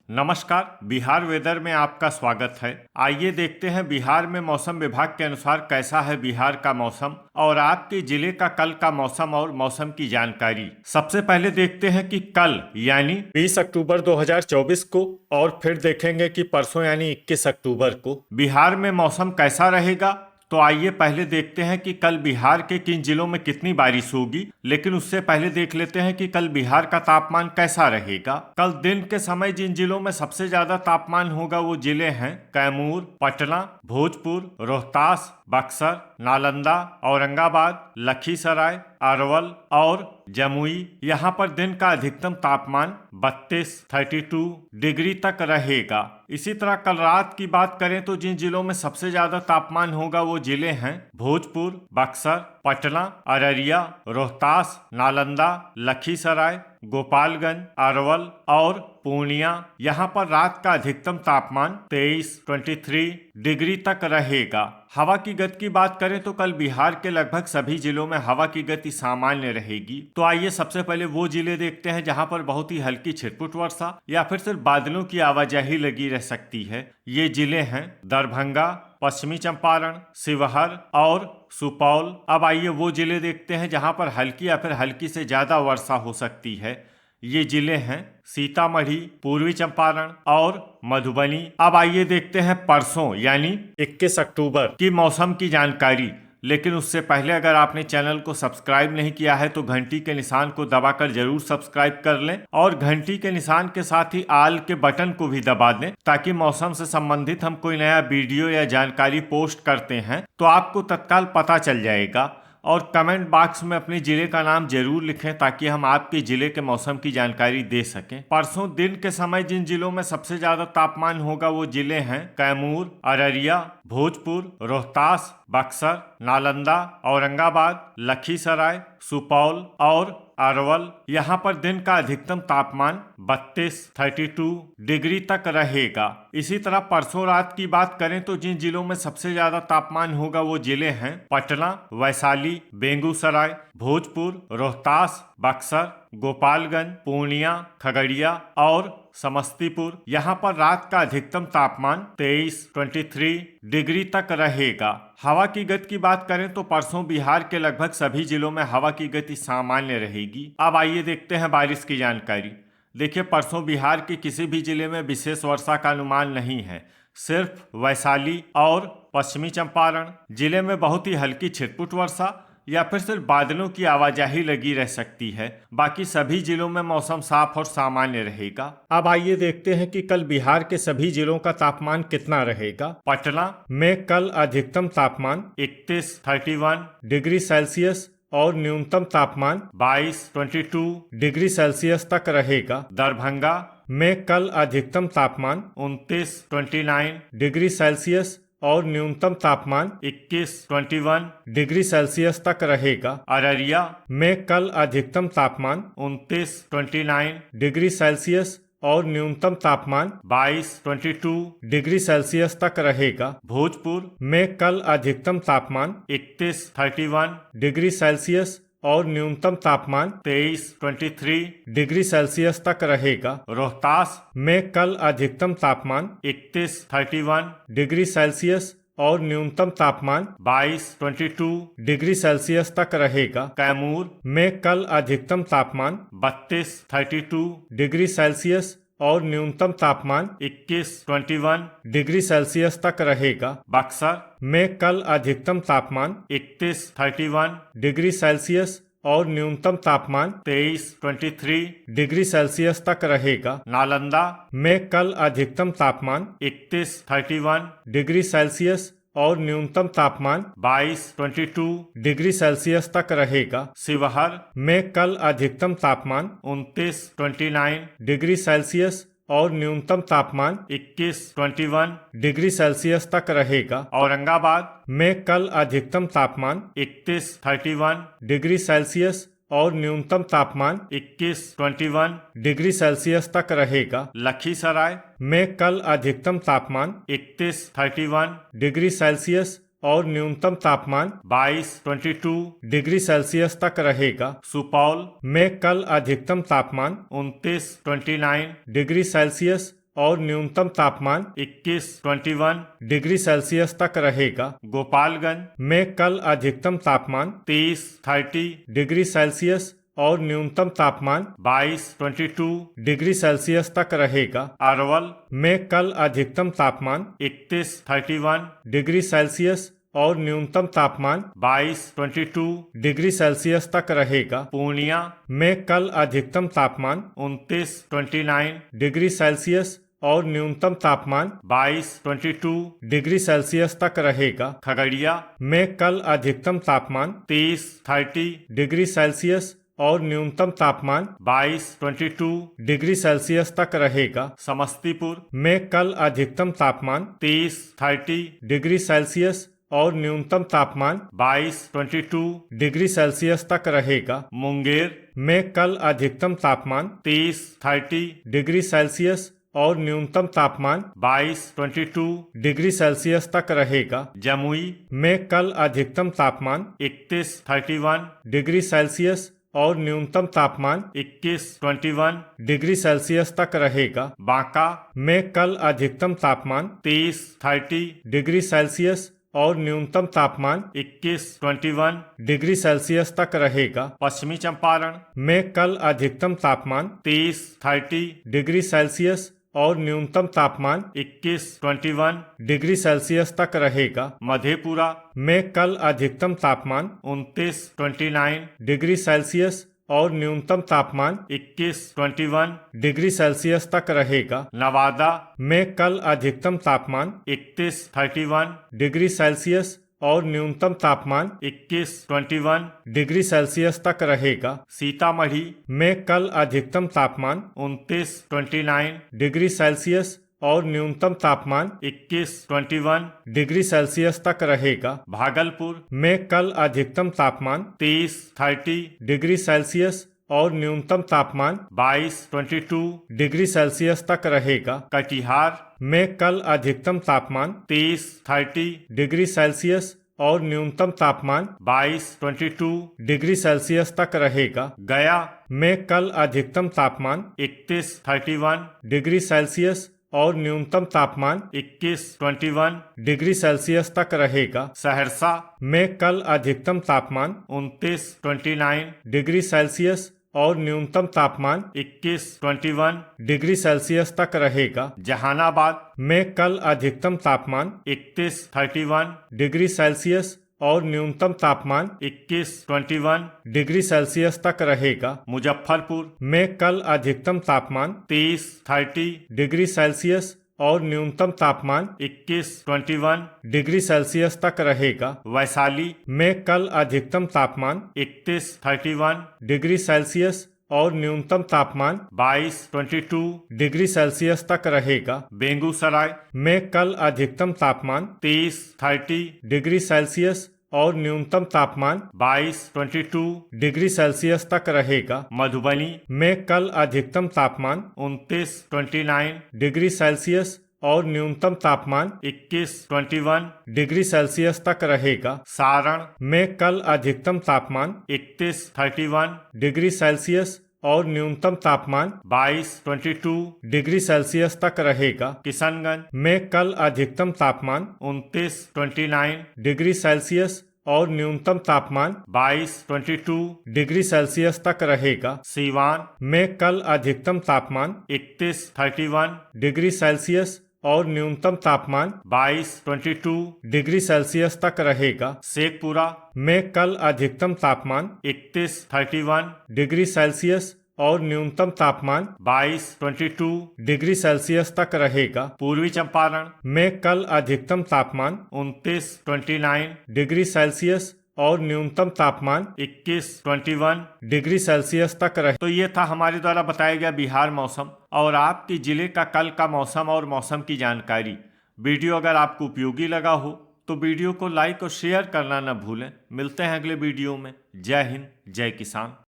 नमस्कार। बिहार वेदर में आपका स्वागत है। आइए देखते हैं बिहार में मौसम विभाग के अनुसार कैसा है बिहार का मौसम और आपके जिले का कल का मौसम और मौसम की जानकारी। सबसे पहले देखते हैं कि कल यानी 20 अक्टूबर 2024 को और फिर देखेंगे कि परसों यानी 21 अक्टूबर को बिहार में मौसम कैसा रहेगा। तो आइए पहले देखते हैं कि कल बिहार के किन जिलों में कितनी बारिश होगी, लेकिन उससे पहले देख लेते हैं कि कल बिहार का तापमान कैसा रहेगा। कल दिन के समय जिन जिलों में सबसे ज्यादा तापमान होगा वो जिले हैं कैमूर, पटना, भोजपुर, रोहतास, बक्सर, नालंदा, औरंगाबाद, लखीसराय, अरवल और जमुई। यहाँ पर दिन का अधिकतम तापमान 32 डिग्री तक रहेगा। इसी तरह कल रात की बात करें तो जिन जिलों में सबसे ज्यादा तापमान होगा वो जिले हैं भोजपुर, बक्सर, पटना, अररिया, रोहतास, नालंदा, लखीसराय, गोपालगंज, अरवल और पूर्णिया। यहाँ पर रात का अधिकतम तापमान 23 डिग्री तक रहेगा। हवा की गति की बात करें तो कल बिहार के लगभग सभी जिलों में हवा की गति सामान्य रहेगी। तो आइए सबसे पहले वो जिले देखते हैं जहां पर बहुत ही हल्की छिटपुट वर्षा या फिर सिर्फ बादलों की आवाजाही लगी रह सकती है। ये जिले हैं दरभंगा, पश्चिमी चंपारण, शिवहर और सुपौल। अब आइए वो जिले देखते हैं जहां पर हल्की या फिर हल्की से ज्यादा वर्षा हो सकती है। ये जिले हैं सीतामढ़ी, पूर्वी चंपारण और मधुबनी। अब आइए देखते हैं परसों यानी 21 अक्टूबर की मौसम की जानकारी। लेकिन उससे पहले अगर आपने चैनल को सब्सक्राइब नहीं किया है तो घंटी के निशान को दबाकर जरूर सब्सक्राइब कर लें और घंटी के निशान के साथ ही आल के बटन को भी दबा दें ताकि मौसम से संबंधित हम कोई नया वीडियो या जानकारी पोस्ट करते हैं तो आपको तत्काल पता चल जाएगा। और कमेंट बॉक्स में अपने जिले का नाम जरूर लिखें ताकि हम आपके जिले के मौसम की जानकारी दे सकें। परसों दिन के समय जिन जिलों में सबसे ज्यादा तापमान होगा वो जिले हैं कैमूर, अररिया, भोजपुर, रोहतास, बक्सर, नालंदा, औरंगाबाद, लखीसराय, सुपौल और अरवल। यहाँ पर दिन का अधिकतम तापमान 32 डिग्री तक रहेगा। इसी तरह परसों रात की बात करें तो जिन जिलों में सबसे ज्यादा तापमान होगा वो जिले हैं पटना, वैशाली, बेगूसराय, भोजपुर, रोहतास, बक्सर, गोपालगंज, पूर्णिया, खगड़िया और समस्तीपुर। यहाँ पर रात का अधिकतम तापमान 23 डिग्री तक रहेगा। हवा की गति की बात करें तो परसों बिहार के लगभग सभी जिलों में हवा की गति सामान्य रहेगी। अब आइए देखते हैं बारिश की जानकारी। देखिए परसों बिहार के किसी भी जिले में विशेष वर्षा का अनुमान नहीं है। सिर्फ वैशाली और पश्चिमी चंपारण जिले में बहुत ही हल्की छिटपुट वर्षा या फिर सिर्फ बादलों की आवाजाही लगी रह सकती है। बाकी सभी जिलों में मौसम साफ और सामान्य रहेगा। अब आइए देखते हैं कि कल बिहार के सभी जिलों का तापमान कितना रहेगा। पटना में कल अधिकतम तापमान 31 डिग्री सेल्सियस और न्यूनतम तापमान 22 डिग्री सेल्सियस तक रहेगा। दरभंगा में कल अधिकतम तापमान 29 डिग्री सेल्सियस और न्यूनतम तापमान 21 डिग्री सेल्सियस तक रहेगा। अररिया में कल अधिकतम तापमान 29 डिग्री सेल्सियस और न्यूनतम तापमान 22 डिग्री सेल्सियस तक रहेगा। भोजपुर में कल अधिकतम तापमान 31 डिग्री सेल्सियस और न्यूनतम तापमान 23 डिग्री सेल्सियस तक रहेगा। रोहतास में कल अधिकतम तापमान 31 डिग्री सेल्सियस और न्यूनतम तापमान 22 डिग्री सेल्सियस तक रहेगा। कैमूर में कल अधिकतम तापमान 32 डिग्री सेल्सियस और न्यूनतम तापमान 21 डिग्री सेल्सियस तक रहेगा। बक्सर में कल अधिकतम तापमान 31 डिग्री सेल्सियस और न्यूनतम तापमान 23 डिग्री सेल्सियस तक रहेगा। नालंदा में कल अधिकतम तापमान 31 डिग्री सेल्सियस और न्यूनतम तापमान 22 डिग्री सेल्सियस तक रहेगा। शिवहर में कल अधिकतम तापमान 29 डिग्री सेल्सियस और न्यूनतम तापमान 21 डिग्री सेल्सियस तक रहेगा। औरंगाबाद में कल अधिकतम तापमान 31 डिग्री सेल्सियस और न्यूनतम तापमान 21 डिग्री सेल्सियस तक रहेगा। लखीसराय में कल अधिकतम तापमान 31 डिग्री सेल्सियस और न्यूनतम तापमान 22 डिग्री सेल्सियस तक रहेगा। सुपौल में कल अधिकतम तापमान 29 डिग्री सेल्सियस और न्यूनतम तापमान 21 डिग्री सेल्सियस तक रहेगा। गोपालगंज में कल अधिकतम तापमान 30 डिग्री सेल्सियस और न्यूनतम तापमान 22 डिग्री सेल्सियस तक रहेगा। अरवल में कल अधिकतम तापमान 31 डिग्री सेल्सियस और न्यूनतम तापमान 22 डिग्री सेल्सियस तक रहेगा। पूर्णिया में कल अधिकतम तापमान 29 डिग्री सेल्सियस और न्यूनतम तापमान 22 डिग्री सेल्सियस तक रहेगा। खगड़िया में कल अधिकतम तापमान 30 डिग्री सेल्सियस और न्यूनतम तापमान 22 डिग्री सेल्सियस तक रहेगा। समस्तीपुर में कल अधिकतम तापमान 30 डिग्री सेल्सियस और न्यूनतम तापमान 22 डिग्री सेल्सियस तक रहेगा। मुंगेर में कल अधिकतम तापमान 30 डिग्री सेल्सियस और न्यूनतम तापमान 22 डिग्री सेल्सियस तक रहेगा। जमुई में कल अधिकतम तापमान 31 डिग्री सेल्सियस और न्यूनतम तापमान 21 डिग्री सेल्सियस तक रहेगा। बांका में कल अधिकतम तापमान 30 डिग्री सेल्सियस और न्यूनतम तापमान 21 डिग्री सेल्सियस तक रहेगा। पश्चिमी चंपारण में कल अधिकतम तापमान 30 डिग्री सेल्सियस और न्यूनतम तापमान 21 डिग्री सेल्सियस तक रहेगा। मधेपुरा में कल अधिकतम तापमान 29 डिग्री सेल्सियस और न्यूनतम तापमान 21 डिग्री सेल्सियस तक रहेगा। नवादा में कल अधिकतम तापमान 31 डिग्री सेल्सियस और न्यूनतम तापमान 21 डिग्री सेल्सियस तक रहेगा। सीतामढ़ी में कल अधिकतम तापमान 29 डिग्री सेल्सियस और न्यूनतम तापमान 21 डिग्री सेल्सियस तक रहेगा। भागलपुर में कल अधिकतम तापमान 30 डिग्री सेल्सियस और न्यूनतम तापमान 22 डिग्री सेल्सियस तक रहेगा। कटिहार में कल अधिकतम तापमान 30 डिग्री सेल्सियस और न्यूनतम तापमान 22 डिग्री सेल्सियस तक रहेगा। गया में कल अधिकतम तापमान 31 डिग्री सेल्सियस और न्यूनतम तापमान 21 डिग्री सेल्सियस तक रहेगा। सहरसा में कल अधिकतम तापमान 29 डिग्री सेल्सियस और न्यूनतम तापमान 21 डिग्री सेल्सियस तक रहेगा। जहानाबाद में कल अधिकतम तापमान 31 डिग्री सेल्सियस और न्यूनतम तापमान 21 डिग्री सेल्सियस तक रहेगा। मुजफ्फरपुर में कल अधिकतम तापमान 30 डिग्री सेल्सियस और न्यूनतम तापमान 21 डिग्री सेल्सियस तक रहेगा। वैशाली में कल अधिकतम तापमान 31 डिग्री सेल्सियस और न्यूनतम तापमान 22 डिग्री सेल्सियस तक रहेगा। बेगूसराय में कल अधिकतम तापमान 30 डिग्री सेल्सियस और न्यूनतम तापमान 22 डिग्री सेल्सियस तक रहेगा। मधुबनी में कल अधिकतम तापमान 29 डिग्री सेल्सियस और न्यूनतम तापमान 21 डिग्री सेल्सियस तक रहेगा। सारण में कल अधिकतम तापमान 31 डिग्री सेल्सियस और न्यूनतम तापमान 22 डिग्री सेल्सियस तक रहेगा। किशनगंज में कल अधिकतम तापमान 29 डिग्री सेल्सियस और न्यूनतम तापमान 22 डिग्री सेल्सियस तक रहेगा। सीवान में कल अधिकतम तापमान 31 डिग्री सेल्सियस और न्यूनतम तापमान 22 डिग्री सेल्सियस तक रहेगा। शेखपुरा में कल अधिकतम तापमान 31 डिग्री सेल्सियस और न्यूनतम तापमान 22 डिग्री सेल्सियस तक रहेगा। पूर्वी चंपारण में कल अधिकतम तापमान 29 डिग्री सेल्सियस और न्यूनतम तापमान 21 डिग्री सेल्सियस तक रहे। तो ये था हमारे द्वारा बताया गया बिहार मौसम और आपके जिले का कल का मौसम और मौसम की जानकारी। वीडियो अगर आपको उपयोगी लगा हो तो वीडियो को लाइक और शेयर करना न भूलें। मिलते हैं अगले वीडियो में। जय हिंद, जय किसान।